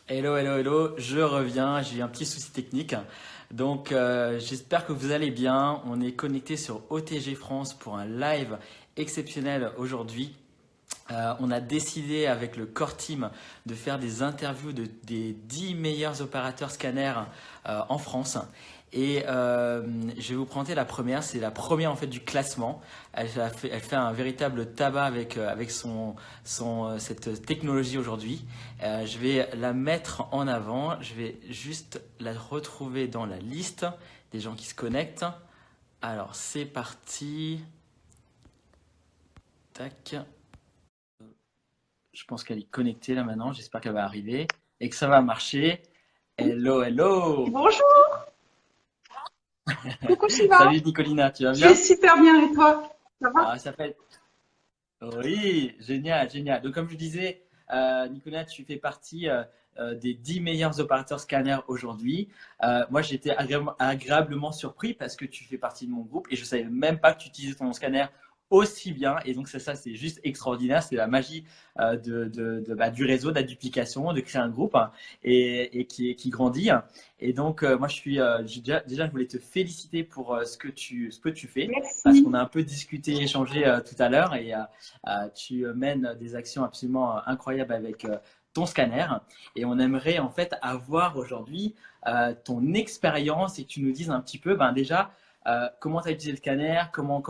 Hello, hello, hello, je reviens, j'ai eu un petit souci technique. Donc j'espère que vous allez bien. On est connecté sur OTG France pour un live exceptionnel aujourd'hui. On a décidé avec le core team de faire des interviews des 10 meilleurs opérateurs scanners en France. Et je vais vous présenter la première, c'est la première en fait du classement. Elle fait un véritable tabac avec cette technologie aujourd'hui. Je vais la mettre en avant, je vais juste la retrouver dans la liste des gens qui se connectent. Alors c'est parti. Tac. Je pense qu'elle est connectée là maintenant. J'espère qu'elle va arriver et que ça va marcher. Hello, hello. Bonjour, coucou Shiva. Salut Nicolina, tu vas Je vais bien? super bien et toi? Ça va? Ah, ça fait. Oui, génial, génial. Donc comme je disais, Nicolina, tu fais partie des 10 meilleurs opérateurs scanners aujourd'hui. Moi, j'étais agréablement surpris parce que tu fais partie de mon groupe et je savais même pas que tu utilisais ton scanner aussi bien. Et donc ça c'est juste extraordinaire. C'est la magie du réseau, de la duplication, de créer un groupe hein, et qui grandit. Et donc moi, déjà, je voulais te féliciter pour ce que tu fais parce qu'on Merci. a un peu discuté, échangé tout à l'heure et tu mènes des actions absolument incroyables avec ton scanner et on aimerait en fait avoir aujourd'hui ton expérience et que tu nous dises un petit peu ben, déjà comment tu as utilisé le scanner, comment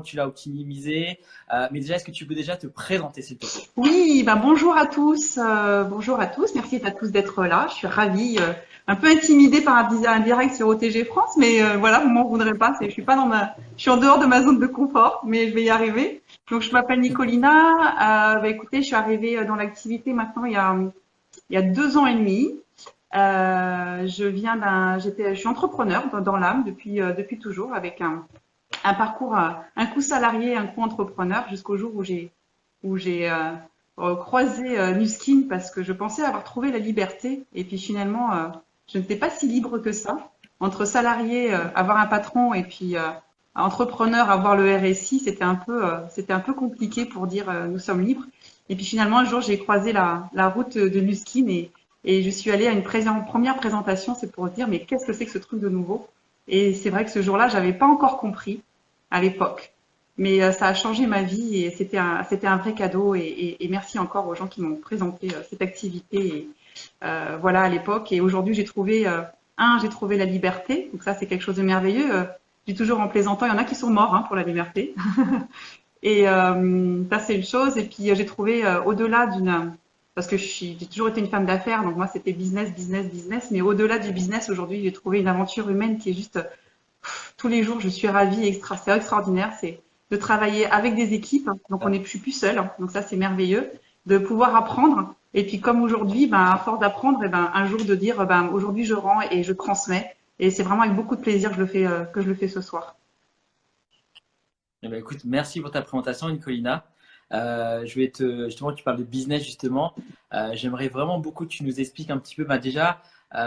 tu l'as optimisé. Mais déjà, est-ce que tu peux déjà te présenter s'il te plaît? Oui, bah bonjour à tous. Bonjour à tous. Merci à tous d'être là. Je suis ravie. Un peu intimidée par un direct sur OTG France, mais voilà, vous m'en voudrez pas. Je suis pas je suis en dehors de ma zone de confort, mais je vais y arriver. Donc, je m'appelle Nicolina. Écoutez, je suis arrivée dans l'activité maintenant il y a 2 ans et demi. Je suis entrepreneur dans l'âme depuis toujours, avec un parcours, un coup salarié, un coup entrepreneur, jusqu'au jour où j'ai croisé Nuskin parce que je pensais avoir trouvé la liberté. Et puis finalement, je n'étais pas si libre que ça. Entre salarié, avoir un patron et puis entrepreneur, avoir le RSI, c'était un peu compliqué pour dire nous sommes libres. Et puis finalement, un jour, j'ai croisé la route de Nuskin et je suis allée à une première présentation. C'est pour dire, mais qu'est-ce que c'est que ce truc de nouveau? Et c'est vrai que ce jour-là, j'avais pas encore compris à l'époque. Mais ça a changé ma vie et c'était un vrai cadeau. Et merci encore aux gens qui m'ont présenté cette activité. Et, voilà, à l'époque. Et aujourd'hui, j'ai trouvé la liberté. Donc ça, c'est quelque chose de merveilleux. Je dis toujours en plaisantant, il y en a qui sont morts hein, pour la liberté. Et ça, c'est une chose. Et puis, j'ai trouvé au-delà parce que j'ai toujours été une femme d'affaires, donc moi, c'était business, business, business. Mais au-delà du business, aujourd'hui, j'ai trouvé une aventure humaine qui est juste tous les jours, je suis ravie, c'est extraordinaire, c'est de travailler avec des équipes, donc je suis plus seule, donc ça c'est merveilleux, de pouvoir apprendre. Et puis comme aujourd'hui, ben, à force d'apprendre, et ben, un jour de dire, ben, aujourd'hui je rends et je transmets. Et c'est vraiment avec beaucoup de plaisir que je le fais ce soir. Eh ben, écoute, merci pour ta présentation, Nicolina. Justement, tu parles de business, justement. J'aimerais vraiment beaucoup que tu nous expliques un petit peu, bah, déjà,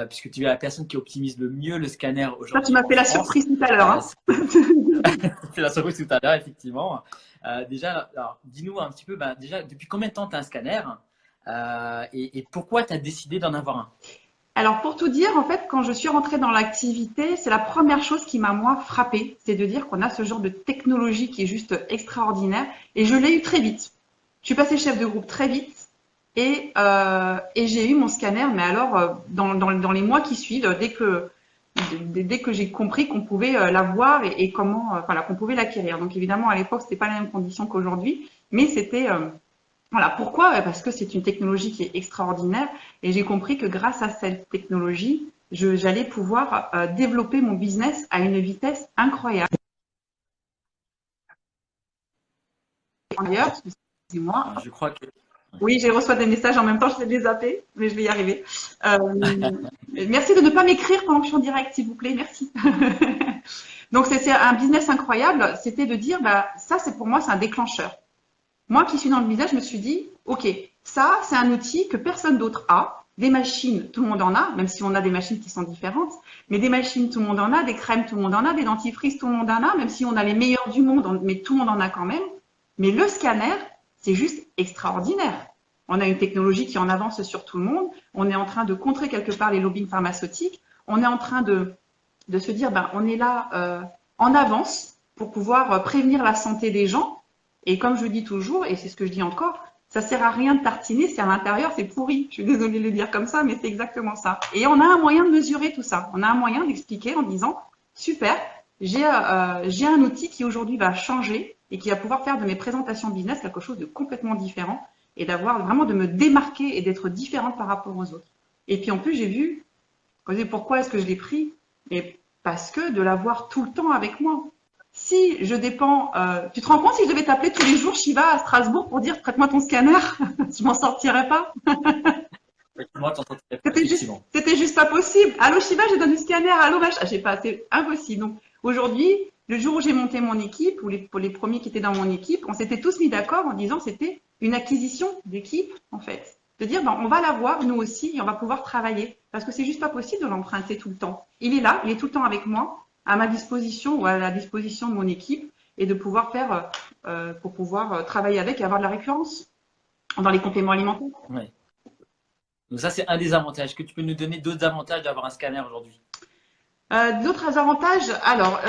puisque tu es la personne qui optimise le mieux le scanner Ça, tu aujourd'hui m'as en fait la France. surprise tout à l'heure. Hein. C'est la surprise tout à l'heure, effectivement. Déjà, alors, dis-nous un petit peu, bah, déjà, depuis combien de temps tu as un scanner et pourquoi tu as décidé d'en avoir un? Alors pour tout dire, en fait, quand je suis rentrée dans l'activité, c'est la première chose qui m'a moi frappée, c'est de dire qu'on a ce genre de technologie qui est juste extraordinaire. Et je l'ai eu très vite. Je suis passée chef de groupe très vite et j'ai eu mon scanner, mais alors dans les mois qui suivent, dès que j'ai compris qu'on pouvait l'avoir et comment, voilà, qu'on pouvait l'acquérir. Donc évidemment, à l'époque, c'était pas les mêmes conditions qu'aujourd'hui, mais c'était voilà, pourquoi? Parce que c'est une technologie qui est extraordinaire et j'ai compris que grâce à cette technologie, j'allais pouvoir développer mon business à une vitesse incroyable. D'ailleurs, excusez-moi. Je crois que. Oui, j'ai reçu des messages en même temps, je vais les zapper, mais je vais y arriver. Euh, Merci de ne pas m'écrire pendant que je suis en direct, s'il vous plaît, merci. Donc c'est un business incroyable, c'était de dire, bah, ça c'est pour moi, c'est un déclencheur. Moi qui suis dans le business, je me suis dit, OK, ça, c'est un outil que personne d'autre a. Des machines, tout le monde en a, même si on a des machines qui sont différentes. Mais des machines, tout le monde en a. Des crèmes, tout le monde en a. Des dentifrices, tout le monde en a. Même si on a les meilleurs du monde, mais tout le monde en a quand même. Mais le scanner, c'est juste extraordinaire. On a une technologie qui en avance sur tout le monde. On est en train de contrer quelque part les lobbying pharmaceutiques. On est en train de se dire, ben, on est là en avance pour pouvoir prévenir la santé des gens. Et comme je dis toujours, et c'est ce que je dis encore, ça sert à rien de tartiner si à l'intérieur c'est pourri. Je suis désolée de le dire comme ça, mais c'est exactement ça. Et on a un moyen de mesurer tout ça. On a un moyen d'expliquer en disant, super, j'ai un outil qui aujourd'hui va changer et qui va pouvoir faire de mes présentations business quelque chose de complètement différent et d'avoir vraiment de me démarquer et d'être différente par rapport aux autres. Et puis en plus, j'ai vu, pourquoi est-ce que je l'ai pris? Et parce que de l'avoir tout le temps avec moi. Si je dépends, tu te rends compte si je devais t'appeler tous les jours, Shiva, à Strasbourg pour dire prête-moi ton scanner, je m'en sortirais pas. C'était juste pas possible. Allô Shiva, j'ai donné du scanner. Allô machin, j'ai pas, c'est impossible. Donc aujourd'hui, le jour où j'ai monté mon équipe, ou pour les premiers qui étaient dans mon équipe, on s'était tous mis d'accord en disant c'était une acquisition d'équipe en fait. De dire ben, on va l'avoir nous aussi et on va pouvoir travailler parce que c'est juste pas possible de l'emprunter tout le temps. Il est là, il est tout le temps avec moi, à ma disposition ou à la disposition de mon équipe et de pouvoir faire pour pouvoir travailler avec et avoir de la récurrence dans les compléments alimentaires. Ouais. Donc ça, c'est un des avantages. Est-ce que tu peux nous donner d'autres avantages d'avoir un scanner aujourd'hui? D'autres avantages, alors,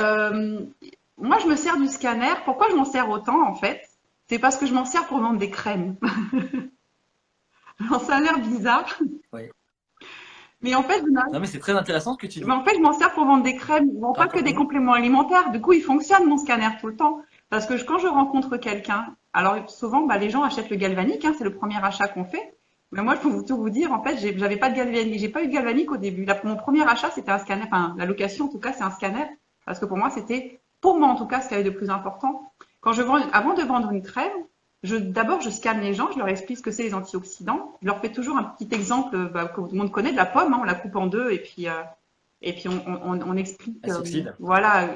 moi je me sers du scanner. Pourquoi je m'en sers autant en fait? C'est parce que je m'en sers pour vendre des crèmes. Alors, ça a l'air bizarre. Oui. Mais en fait, non, mais c'est très intéressant ce que tu dis. Mais en fait, je m'en sers pour vendre des crèmes, bon, pas que des compléments alimentaires. Du coup, il fonctionne mon scanner tout le temps. Parce que quand je rencontre quelqu'un, alors souvent, bah, les gens achètent le galvanique, hein, c'est le premier achat qu'on fait. Mais moi, je peux tout vous dire, en fait, j'avais pas de galvanique, j'ai pas eu de galvanique au début. Là, mon premier achat, c'était un scanner, enfin, la location, en tout cas, c'est un scanner. Parce que pour moi, c'était, pour moi, en tout cas, ce qu'il y avait de plus important. Quand je vends, avant de vendre une crème, d'abord, je scanne les gens, je leur explique ce que c'est les antioxydants. Je leur fais toujours un petit exemple bah, que tout le monde connaît de la pomme, hein, on la coupe en deux et puis on explique. Voilà,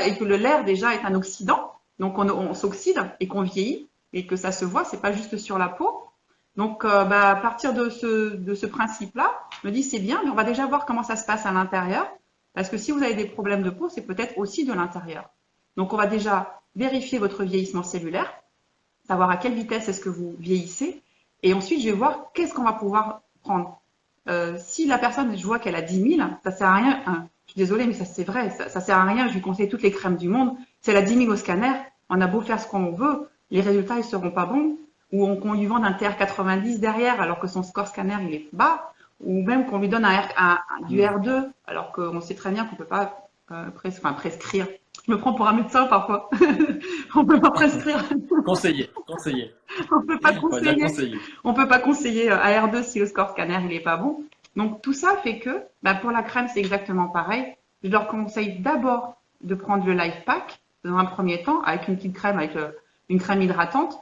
et que l'air déjà est un oxydant, donc on s'oxyde et qu'on vieillit et que ça se voit, c'est pas juste sur la peau. Donc, bah, à partir de ce principe-là, je me dis c'est bien, mais on va déjà voir comment ça se passe à l'intérieur, parce que si vous avez des problèmes de peau, c'est peut-être aussi de l'intérieur. Donc, on va déjà vérifier votre vieillissement cellulaire, savoir à quelle vitesse est-ce que vous vieillissez, et ensuite je vais voir qu'est-ce qu'on va pouvoir prendre. Si la personne, je vois qu'elle a 10 000, ça sert à rien, hein, je suis désolée, mais ça c'est vrai, ça sert à rien, je lui conseille toutes les crèmes du monde, si elle a 10 000 au scanner, on a beau faire ce qu'on veut, les résultats ils seront pas bons, ou qu'on lui vende un TR90 derrière alors que son score scanner il est bas, ou même qu'on lui donne du R2 alors qu'on sait très bien qu'on peut pas prescrire. Je me prends pour un médecin parfois. On peut pas prescrire. Conseiller. On peut pas conseiller. On peut pas conseiller à R2 si le score scanner il est pas bon. Donc tout ça fait que, bah, pour la crème c'est exactement pareil. Je leur conseille d'abord de prendre le Life Pack dans un premier temps avec une petite crème, avec une crème hydratante,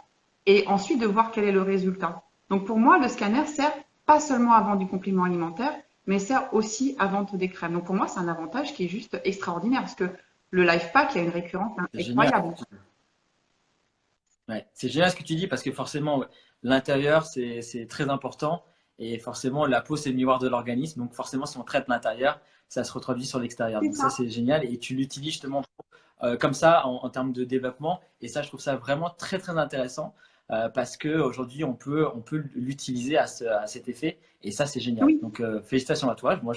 et ensuite de voir quel est le résultat. Donc pour moi le scanner sert pas seulement à vendre du complément alimentaire, mais sert aussi à vendre des crèmes. Donc pour moi c'est un avantage qui est juste extraordinaire parce que le Life Pack, il y a une récurrence incroyable. Ouais, c'est génial ce que tu dis parce que forcément, l'intérieur, c'est très important et forcément, la peau, c'est le miroir de l'organisme. Donc forcément, si on traite l'intérieur, ça se reproduit sur l'extérieur. Donc ça, c'est génial et tu l'utilises justement comme ça en termes de développement. Et ça, je trouve ça vraiment très, très intéressant parce qu'aujourd'hui, on peut l'utiliser à cet effet et ça, c'est génial. Oui. Donc félicitations à toi. Moi,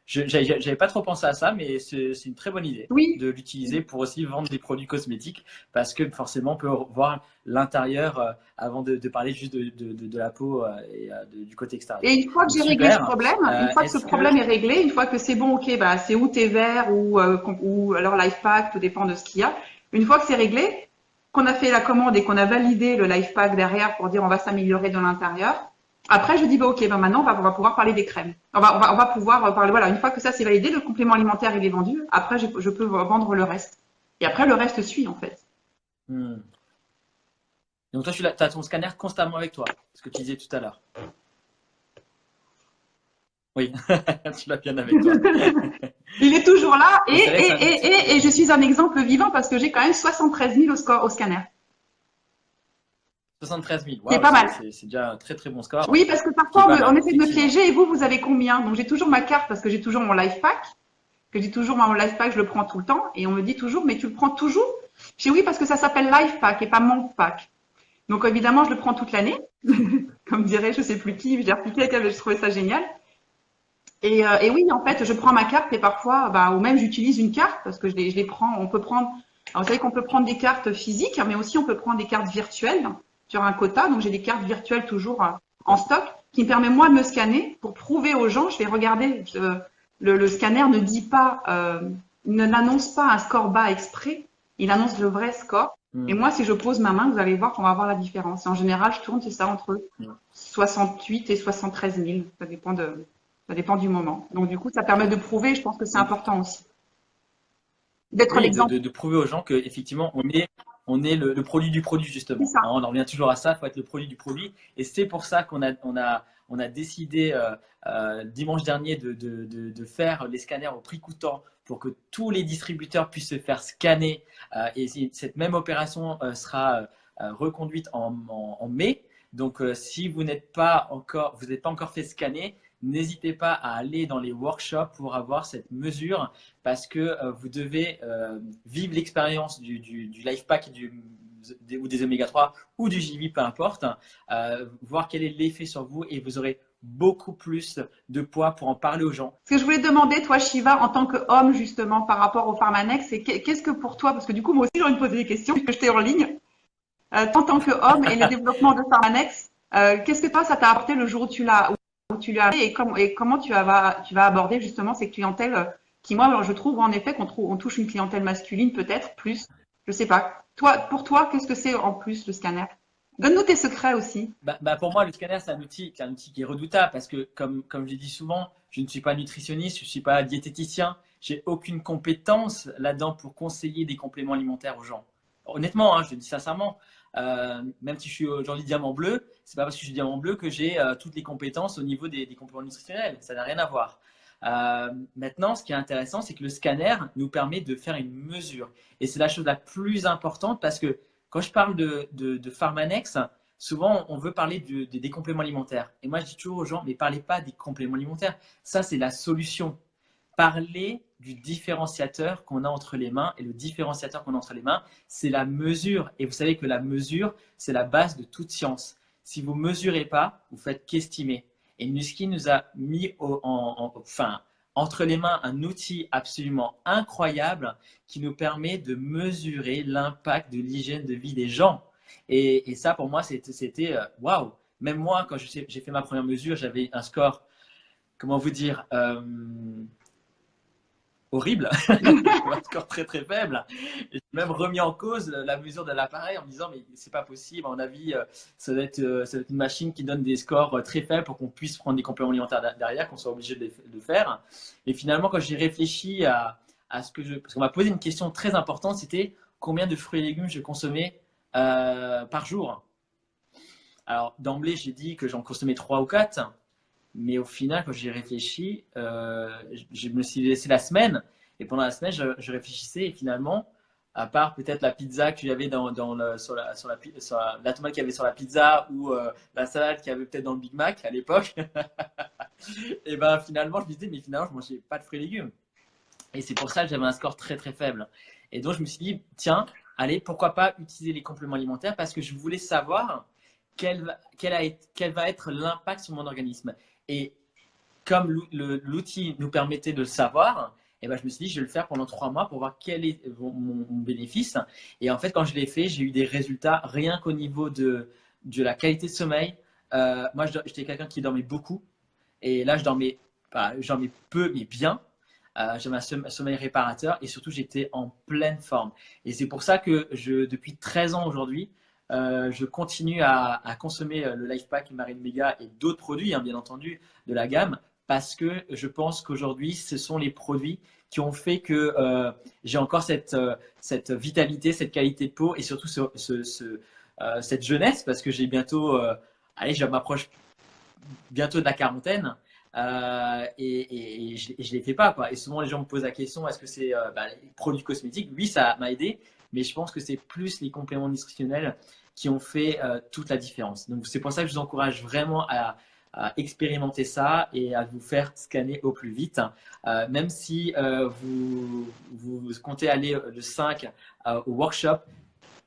j'avais pas trop pensé à ça, mais c'est une très bonne idée de l'utiliser pour aussi vendre des produits cosmétiques parce que forcément on peut voir l'intérieur avant de parler juste de la peau et du côté extérieur. Et une fois que j'ai réglé ce problème, une fois que ce problème est réglé, une fois que c'est bon, ok, bah, c'est ou thé vert ou alors Life Pack, tout dépend de ce qu'il y a. Une fois que c'est réglé, qu'on a fait la commande et qu'on a validé le Life Pack derrière pour dire on va s'améliorer de l'intérieur. Après, je dis, bah, ok, bah, maintenant, on va pouvoir parler des crèmes. On va pouvoir parler, voilà, une fois que ça c'est validé, le complément alimentaire, il est vendu. Après, je peux vendre le reste. Et après, le reste suit, en fait. Donc, toi, tu as ton scanner constamment avec toi, ce que tu disais tout à l'heure. Oui, tu l'as bien avec toi. Il est toujours là et je suis un exemple vivant parce que j'ai quand même 73 000 au scanner. 73 000, wow, c'est pas mal. C'est déjà un très très bon score. Oui, parce que parfois on essaie de me piéger et vous avez combien? Donc j'ai toujours ma carte parce que j'ai toujours mon Life Pack, mon Life Pack, je le prends tout le temps et on me dit toujours, mais tu le prends toujours? Je dis oui, parce que ça s'appelle Life Pack et pas Month Pack. Donc évidemment, je le prends toute l'année. comme dirait je sais plus qui, j'ai repliqué avec elle, je trouvais ça génial. Et oui, en fait, je prends ma carte et parfois, bah, ou même j'utilise une carte parce que je les prends. On peut prendre, alors vous savez qu'on peut prendre des cartes physiques, mais aussi on peut prendre des cartes virtuelles sur un quota. Donc j'ai des cartes virtuelles toujours en stock qui me permet moi de me scanner pour prouver aux gens. Je vais regarder, le scanner ne dit pas, n'annonce pas un score bas exprès. Il annonce le vrai score. Et Mm. moi, si je pose ma main, vous allez voir qu'on va voir la différence. Et en général, je tourne, c'est ça, entre Mm. 68 et 73 000. Ça dépend du moment. Donc, du coup, ça permet de prouver. Je pense que c'est Donc, important aussi. D'être oui, l'exemple. de prouver aux gens qu'effectivement, on est le produit du produit, C'est justement. ça. Hein, on en revient toujours à ça, il faut être le produit du produit. Et c'est pour ça on a décidé dimanche dernier de faire les scanners au prix coûtant pour que tous les distributeurs puissent se faire scanner. Et cette même opération sera reconduite en mai. Donc, si vous n'êtes pas encore fait scanner, n'hésitez pas à aller dans les workshops pour avoir cette mesure parce que vous devez vivre l'expérience du Life Pack ou des Oméga 3 ou du JV, peu importe, voir quel est l'effet sur vous et vous aurez beaucoup plus de poids pour en parler aux gens. Ce que je voulais demander, toi, Shiva, en tant qu'homme, justement, par rapport au Pharmanex, c'est qu'est-ce que pour toi, parce que du coup, moi aussi, j'ai envie de poser des questions, puisque j'étais en ligne, en tant qu'homme et le développement de Pharmanex, qu'est-ce que toi, ça t'a apporté le jour où tu l'as fait et comment tu vas aborder justement ces clientèles qui, moi, alors, je trouve en effet on touche une clientèle masculine peut-être plus, je sais pas. Toi, pour toi, qu'est-ce que c'est en plus le scanner? Donne-nous tes secrets aussi. Pour moi, le scanner, c'est un outil qui est redoutable parce que, comme je dis souvent, je ne suis pas nutritionniste, je ne suis pas diététicien, j'ai aucune compétence là-dedans pour conseiller des compléments alimentaires aux gens. Honnêtement, hein, je le dis sincèrement, même si je suis aujourd'hui diamant bleu, c'est pas parce que je suis diamant bleu que j'ai toutes les compétences au niveau des compléments nutritionnels. Ça n'a rien à voir. Maintenant, ce qui est intéressant, c'est que le scanner nous permet de faire une mesure. Et c'est la chose la plus importante parce que quand je parle de Pharmanex, souvent, on veut parler des compléments alimentaires. Et moi, je dis toujours aux gens, mais parlez pas des compléments alimentaires. Ça, c'est la solution. Parlez du différenciateur qu'on a entre les mains. Et le différenciateur qu'on a entre les mains, c'est la mesure. Et vous savez que la mesure, c'est la base de toute science. Si vous ne mesurez pas, vous faites qu'estimer. Et Nuskin nous a mis entre les mains un outil absolument incroyable qui nous permet de mesurer l'impact de l'hygiène de vie des gens. Et ça, pour moi, c'était waouh. Même moi, quand j'ai fait ma première mesure, j'avais un score, comment vous dire, horrible, un score très très faible. J'ai même remis en cause la mesure de l'appareil en me disant mais c'est pas possible, à mon avis, ça doit être une machine qui donne des scores très faibles pour qu'on puisse prendre des compléments alimentaires derrière, qu'on soit obligé de le faire. Et finalement, quand j'ai réfléchi à ce que parce qu'on m'a posé une question très importante, c'était combien de fruits et légumes je consommais par jour. Alors d'emblée, j'ai dit que j'en consommais 3 ou 4. Mais au final, quand j'y ai réfléchi, je me suis laissé la semaine. Et pendant la semaine, je réfléchissais. Et finalement, à part peut-être la pizza qu'il y avait la tomate qu'il y avait sur la pizza ou la salade qu'il y avait peut-être dans le Big Mac à l'époque, et ben finalement, je me disais, mais finalement, je mangeais pas de fruits et légumes. Et c'est pour ça que j'avais un score très très faible. Et donc, je me suis dit, tiens, allez, pourquoi pas utiliser les compléments alimentaires parce que je voulais savoir quel va être l'impact sur mon organisme. Et comme l'outil nous permettait de le savoir, et ben je me suis dit, je vais le faire pendant 3 mois pour voir quel est mon bénéfice. Et en fait, quand je l'ai fait, j'ai eu des résultats rien qu'au niveau de la qualité de sommeil. Moi, j'étais quelqu'un qui dormait beaucoup. Et là, j'en mets peu, mais bien. J'avais un sommeil réparateur et surtout, j'étais en pleine forme. Et c'est pour ça que depuis 13 ans aujourd'hui, je continue à consommer le Life Pack Marine Mega et d'autres produits, hein, bien entendu, de la gamme, parce que je pense qu'aujourd'hui, ce sont les produits qui ont fait que j'ai encore cette vitalité, cette qualité de peau et surtout cette jeunesse, parce que j'ai bientôt, allez, je m'approche bientôt de la quarantaine. Et je ne les fais pas, quoi. Et souvent, les gens me posent la question, est-ce que c'est les produits cosmétiques? Oui, ça m'a aidé, mais je pense que c'est plus les compléments nutritionnels qui ont fait toute la différence. Donc, c'est pour ça que je vous encourage vraiment à expérimenter ça et à vous faire scanner au plus vite. Même si vous comptez aller le 5 au workshop,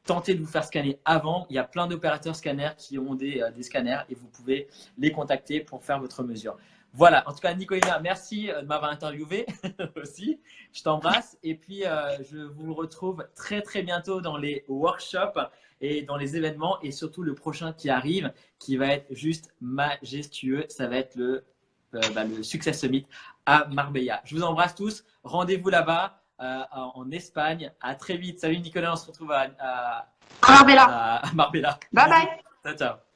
tentez de vous faire scanner avant. Il y a plein d'opérateurs scanners qui ont des scanners et vous pouvez les contacter pour faire votre mesure. Voilà, en tout cas, Nicolina, merci de m'avoir interviewé aussi. Je t'embrasse et puis je vous retrouve très très bientôt dans les workshops et dans les événements et surtout le prochain qui arrive qui va être juste majestueux. Ça va être le Success Summit à Marbella. Je vous embrasse tous. Rendez-vous là-bas en Espagne. À très vite. Salut Nicolas, on se retrouve à Marbella. Marbella. Bye bye. Ciao, ciao.